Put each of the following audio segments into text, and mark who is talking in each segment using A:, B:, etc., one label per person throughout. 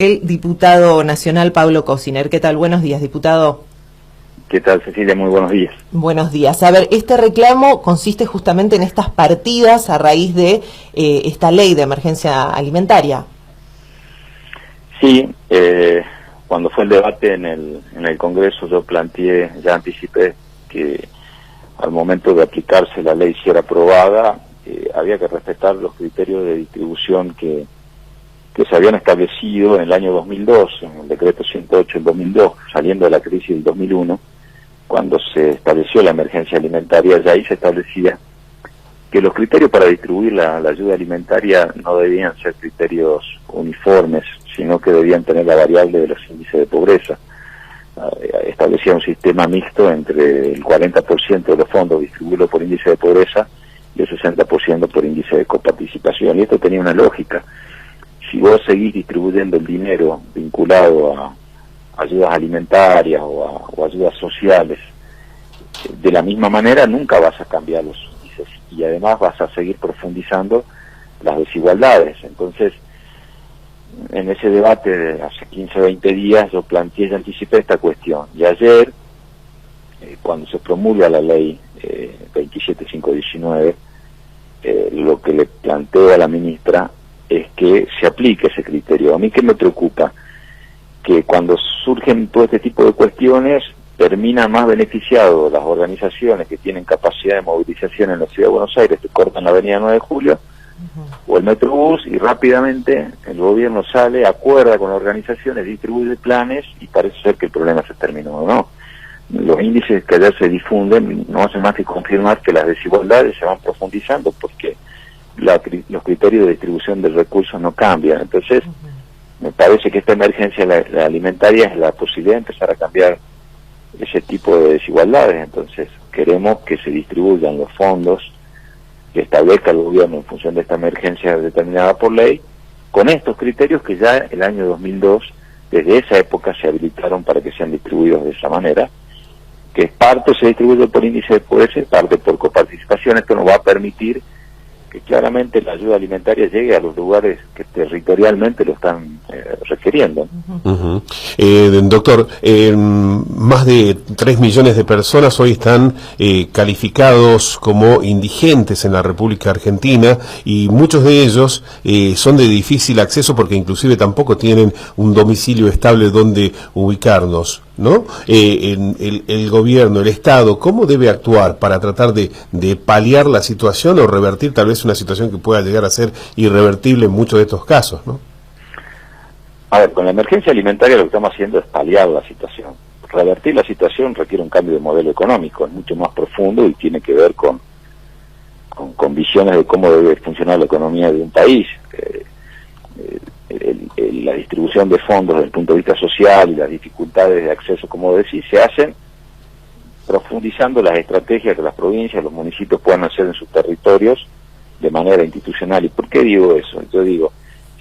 A: El diputado nacional Pablo Cosiner. ¿Qué tal? Buenos días, diputado.
B: ¿Qué tal, Cecilia? Muy buenos días.
A: Buenos días. A ver, este reclamo consiste justamente en estas partidas a raíz de esta ley de emergencia alimentaria.
B: Sí, cuando fue el debate en el Congreso yo planteé, ya anticipé que al momento de aplicarse la ley si era aprobada, había que respetar los criterios de distribución que se habían establecido en el año 2002, en el decreto 108 del 2002, saliendo de la crisis del 2001, cuando se estableció la emergencia alimentaria. Ya ahí se establecía que los criterios para distribuir la ayuda alimentaria no debían ser criterios uniformes, sino que debían tener la variable de los índices de pobreza. Establecía un sistema mixto entre el 40% de los fondos distribuidos por índice de pobreza y el 60% por índice de coparticipación. Y esto tenía una lógica. Si vos seguís distribuyendo el dinero vinculado a ayudas alimentarias o ayudas sociales, de la misma manera nunca vas a cambiar los índices y además vas a seguir profundizando las desigualdades. Entonces, en ese debate de hace 15 o 20 días yo planteé y anticipé esta cuestión. Y ayer, cuando se promulga la ley 27519, lo que le planteo a la ministra es que se aplique ese criterio. A mí que me preocupa que cuando surgen todo este tipo de cuestiones terminan más beneficiados las organizaciones que tienen capacidad de movilización en la Ciudad de Buenos Aires, que cortan la avenida 9 de Julio, o el Metrobús, y rápidamente el gobierno sale, acuerda con organizaciones, distribuye planes y parece ser que el problema se terminó, ¿no? Los índices que ayer se difunden no hacen más que confirmar que las desigualdades se van profundizando porque los criterios de distribución de recursos no cambian. Entonces, me parece que esta emergencia la alimentaria es la posibilidad de empezar a cambiar ese tipo de desigualdades. Entonces, queremos que se distribuyan los fondos que establezca el gobierno en función de esta emergencia determinada por ley, con estos criterios que ya el año 2002, desde esa época, se habilitaron para que sean distribuidos de esa manera, que parte se distribuye por índice de pobreza y parte por coparticipación. Esto nos va a permitir que claramente la ayuda alimentaria llegue a los lugares que territorialmente lo están requiriendo.
C: Doctor, más de 3 millones de personas hoy están calificados como indigentes en la República Argentina y muchos de ellos son de difícil acceso porque inclusive tampoco tienen un domicilio estable donde ubicarnos, ¿no? El gobierno, el Estado, ¿cómo debe actuar para tratar de paliar la situación o revertir tal vez una situación que pueda llegar a ser irrevertible en muchos de estos casos, ¿no?
B: A ver, con la emergencia alimentaria lo que estamos haciendo es paliar la situación. Revertir la situación requiere un cambio de modelo económico, es mucho más profundo y tiene que ver con visiones de cómo debe funcionar la economía de un país. La distribución de fondos desde el punto de vista social y las dificultades de acceso, como decís, se hacen profundizando las estrategias que las provincias, los municipios puedan hacer en sus territorios de manera institucional. ¿Y por qué digo eso? Yo digo,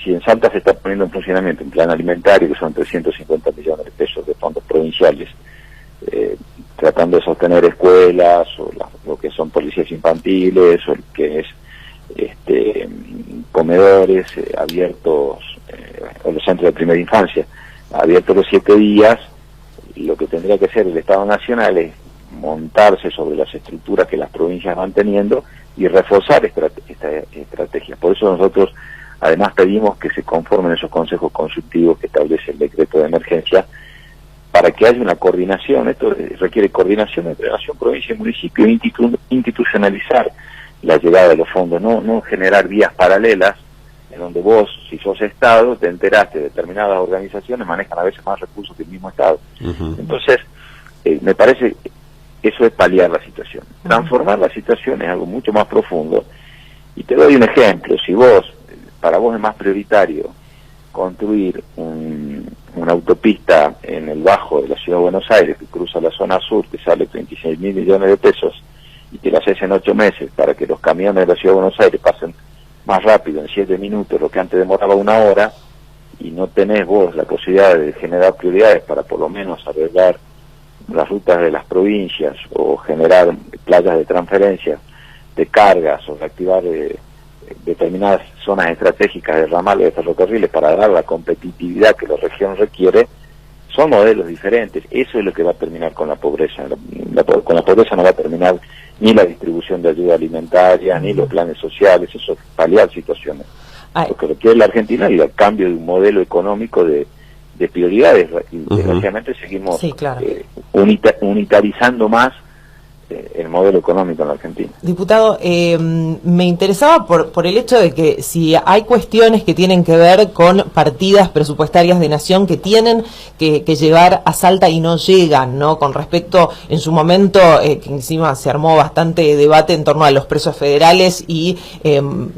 B: si en Salta se está poniendo en funcionamiento un plan alimentario, que son 350 millones de pesos de fondos provinciales, tratando de sostener escuelas, o lo que son policías infantiles, o el que es comedores abiertos, o los centros de primera infancia, abiertos los 7 días, lo que tendría que hacer el Estado Nacional es montarse sobre las estructuras que las provincias van teniendo y reforzar esta estrategia. Por eso nosotros además pedimos que se conformen esos consejos consultivos que establece el decreto de emergencia para que haya una coordinación. Esto requiere coordinación entre nación, provincia y municipio, institucionalizar la llegada de los fondos, no generar vías paralelas en donde vos, si sos Estado, te enteraste de determinadas organizaciones manejan a veces más recursos que el mismo Estado. Entonces, me parece eso es paliar la situación. Transformar la situación es algo mucho más profundo. Y te doy un ejemplo. Si para vos es más prioritario construir una autopista en el bajo de la Ciudad de Buenos Aires que cruza la zona sur, que sale 36.000 millones de pesos, y que la haces en 8 meses para que los camiones de la Ciudad de Buenos Aires pasen más rápido, en 7 minutos, lo que antes demoraba 1 hora, y no tenés vos la posibilidad de generar prioridades para por lo menos arreglar las rutas de las provincias o generar playas de transferencia de cargas o reactivar determinadas zonas estratégicas de ramales de ferrocarriles para dar la competitividad que la región requiere, son modelos diferentes. Eso es lo que va a terminar con la pobreza. Con la pobreza no va a terminar ni la distribución de ayuda alimentaria, ni los planes sociales, eso es paliar situaciones. Lo que requiere la Argentina es el cambio de un modelo económico de prioridades. Y desgraciadamente seguimos unitarizando más el modelo económico en la Argentina.
A: Diputado, me interesaba por el hecho de que si hay cuestiones que tienen que ver con partidas presupuestarias de nación que tienen que llevar a Salta y no llegan, ¿no? Con respecto, en su momento, que encima se armó bastante debate en torno a los presos federales y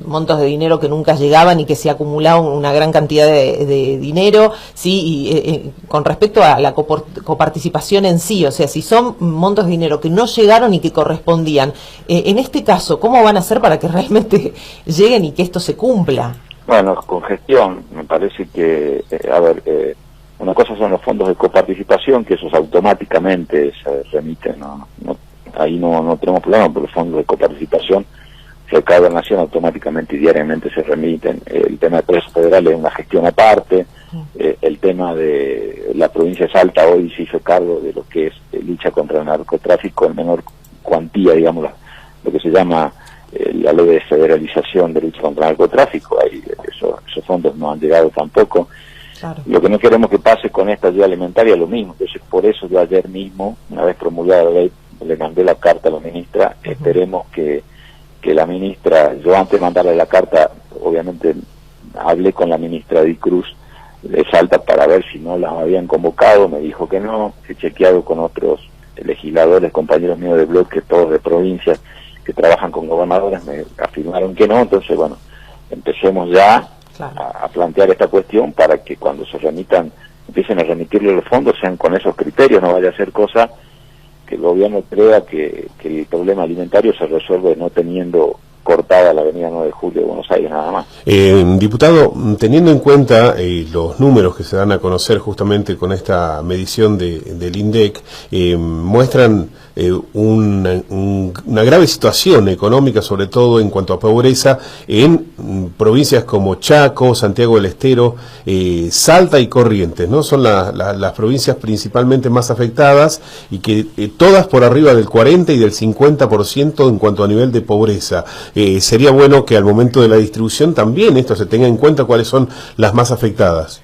A: montos de dinero que nunca llegaban y que se acumulaba una gran cantidad de dinero, sí, y con respecto a la coparticipación en sí, o sea, si son montos de dinero que no llegaron y que correspondían. En este caso, ¿cómo van a hacer para que realmente lleguen y que esto se cumpla?
B: Bueno, con gestión, me parece que, una cosa son los fondos de coparticipación, que esos automáticamente se remiten, ahí no tenemos problema, porque los fondos de coparticipación de cada nación automáticamente y diariamente se remiten. El tema de presos federales es una gestión aparte. El tema de la provincia de Salta hoy se hizo cargo de lo que es lucha contra el narcotráfico en menor cuantía, digamos, lo que se llama la ley de federalización de lucha contra el narcotráfico. Ahí esos fondos no han llegado tampoco. Claro. Lo que no queremos que pase con esta ayuda alimentaria es lo mismo. Entonces, por eso yo ayer mismo, una vez promulgada la ley, le mandé la carta a la ministra. Esperemos que la ministra, yo antes de mandarle la carta, obviamente hablé con la ministra Di Cruz de Salta para ver si no las habían convocado, me dijo que no. He chequeado con otros legisladores, compañeros míos de bloque, todos de provincias que trabajan con gobernadores, me afirmaron que no. Entonces, bueno, empecemos ya a plantear esta cuestión para que cuando se remitan, empiecen a remitirle los fondos, sean con esos criterios, no vaya a ser cosa que el gobierno crea que el problema alimentario se resuelve no teniendo cortada la avenida 9 de Julio de Buenos Aires nada más.
C: Diputado, teniendo en cuenta los números que se dan a conocer justamente con esta medición del INDEC, muestran una grave situación económica, sobre todo en cuanto a pobreza, en provincias como Chaco, Santiago del Estero, Salta y Corrientes, ¿no? Son las provincias principalmente más afectadas y que todas por arriba del 40 y del 50% en cuanto a nivel de pobreza. Sería bueno que al momento de la distribución también esto se tenga en cuenta cuáles son las más afectadas.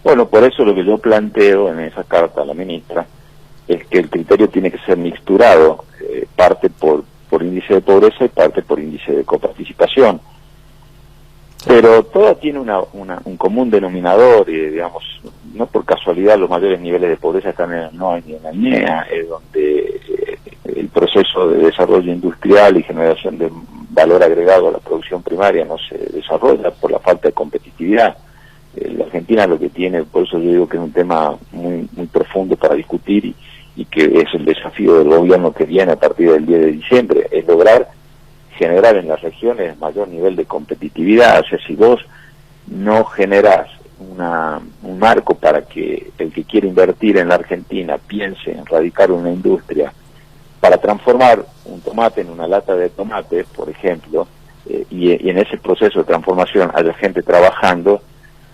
B: Bueno, por eso lo que yo planteo en esa carta a la ministra es que el criterio tiene que ser mixturado, parte por índice de pobreza y parte por índice de coparticipación. Pero todo tiene un común denominador, digamos, no por casualidad los mayores niveles de pobreza están en el NOA y en la NEA, donde el proceso de desarrollo industrial y generación de valor agregado a la producción primaria no se desarrolla por la falta de competitividad. La Argentina lo que tiene, por eso yo digo que es un tema muy profundo para discutir y que es el desafío del gobierno que viene a partir del 10 de diciembre, es lograr generar en las regiones mayor nivel de competitividad. O sea, si vos no generás un marco para que el que quiere invertir en la Argentina piense en radicar una industria para transformar un tomate en una lata de tomate, por ejemplo, y en ese proceso de transformación haya gente trabajando,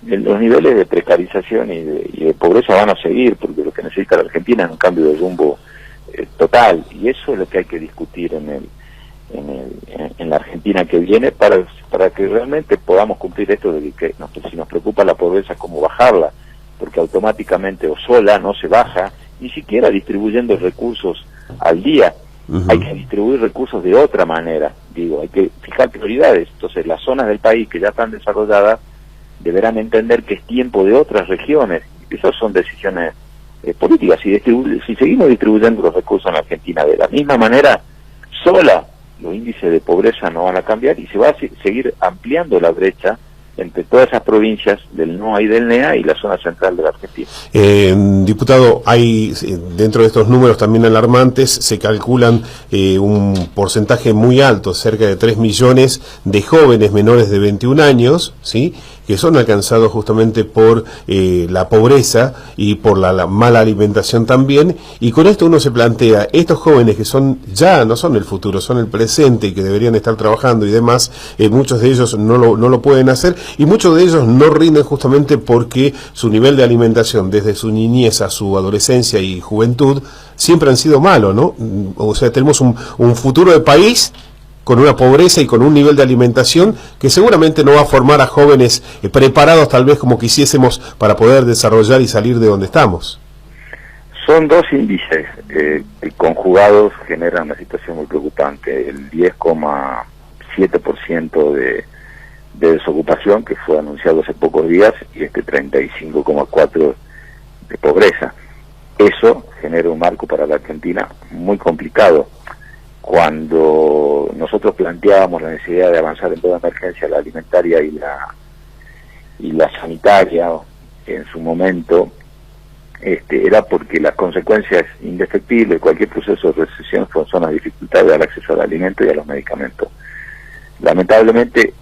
B: los niveles de precarización y de pobreza van a seguir, porque lo que necesita la Argentina es un cambio de rumbo total, y eso es lo que hay que discutir en la Argentina que viene para que realmente podamos cumplir esto de que si nos preocupa la pobreza, cómo bajarla, porque automáticamente o sola no se baja, ni siquiera distribuyendo recursos al día. Hay que distribuir recursos de otra manera, hay que fijar prioridades. Entonces las zonas del país que ya están desarrolladas deberán entender que es tiempo de otras regiones. Esas son decisiones políticas. Si seguimos distribuyendo los recursos en la Argentina de la misma manera, sola, los índices de pobreza no van a cambiar y se va a seguir ampliando la brecha entre todas esas provincias del NOA y del NEA y la zona central de la Argentina.
C: Diputado, hay dentro de estos números también alarmantes, se calculan un porcentaje muy alto, cerca de 3 millones de jóvenes menores de 21 años, ¿sí? que son alcanzados justamente por la pobreza y por la mala alimentación también, y con esto uno se plantea, estos jóvenes que son ya no son el futuro, son el presente y que deberían estar trabajando y demás, muchos de ellos no lo pueden hacer, y muchos de ellos no rinden justamente porque su nivel de alimentación desde su niñez a su adolescencia y juventud siempre han sido malos, ¿no? O sea, tenemos un futuro de país con una pobreza y con un nivel de alimentación que seguramente no va a formar a jóvenes preparados tal vez como quisiésemos para poder desarrollar y salir de donde estamos.
B: Son dos índices conjugados generan una situación muy preocupante. El 10,7% de desocupación, que fue anunciado hace pocos días, y este 35,4% de pobreza. Eso genera un marco para la Argentina muy complicado. Cuando nosotros planteábamos la necesidad de avanzar en toda emergencia, la alimentaria y la sanitaria en su momento, era porque las consecuencias indefectibles de cualquier proceso de recesión son las dificultades al acceso al alimento y a los medicamentos. Lamentablemente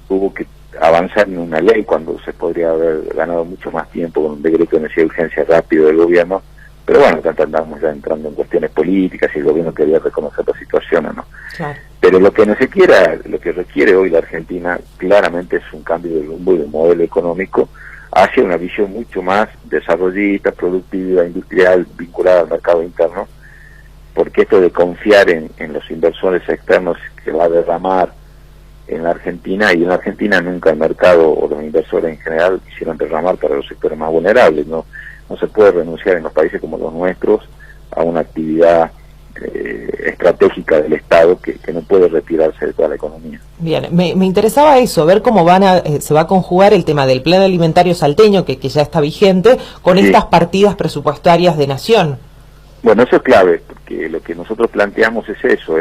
B: hubo que avanzar en una ley cuando se podría haber ganado mucho más tiempo con un decreto de necesidad de urgencia rápido del gobierno, pero bueno, andamos ya entrando en cuestiones políticas y el gobierno quería reconocer la situación o no. Claro. Pero lo que requiere hoy la Argentina claramente es un cambio de rumbo y de modelo económico hacia una visión mucho más desarrollista, productiva, industrial, vinculada al mercado interno, porque esto de confiar en los inversores externos que va a derramar en la Argentina, y en la Argentina nunca el mercado o los inversores en general quisieron derramar para los sectores más vulnerables, no se puede renunciar en los países como los nuestros a una actividad estratégica del Estado que no puede retirarse de toda la economía.
A: Bien, me interesaba eso, ver cómo se va a conjugar el tema del plan alimentario salteño que ya está vigente con estas partidas presupuestarias de Nación.
B: Bueno, eso es clave, porque lo que nosotros planteamos es eso,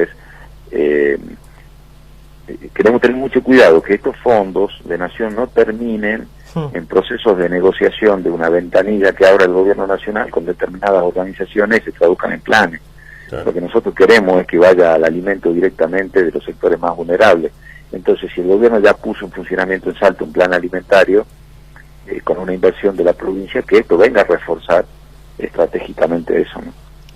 B: queremos tener mucho cuidado que estos fondos de Nación no terminen en procesos de negociación de una ventanilla que abra el gobierno nacional con determinadas organizaciones y se traduzcan en planes. Claro. Lo que nosotros queremos es que vaya al alimento directamente de los sectores más vulnerables. Entonces, si el gobierno ya puso en funcionamiento en Salta un plan alimentario con una inversión de la provincia, que esto venga a reforzar estratégicamente eso, ¿no?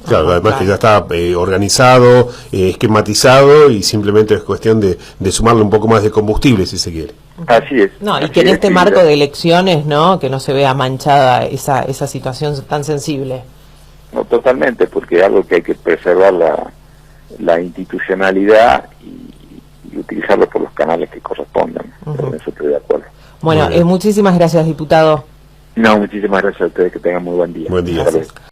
C: Claro, además que ya está organizado, esquematizado, y simplemente es cuestión de sumarle un poco más de combustible, si se quiere.
B: Así es.
A: No, y que en este marco de elecciones, ¿no?, que no se vea manchada esa situación tan sensible.
B: No, totalmente, porque es algo que hay que preservar la institucionalidad y utilizarlo por los canales que correspondan. En eso estoy de acuerdo.
A: Bueno, muchísimas gracias, diputado.
B: No, muchísimas gracias a ustedes, que tengan muy buen día.
C: Buen día.
B: Gracias.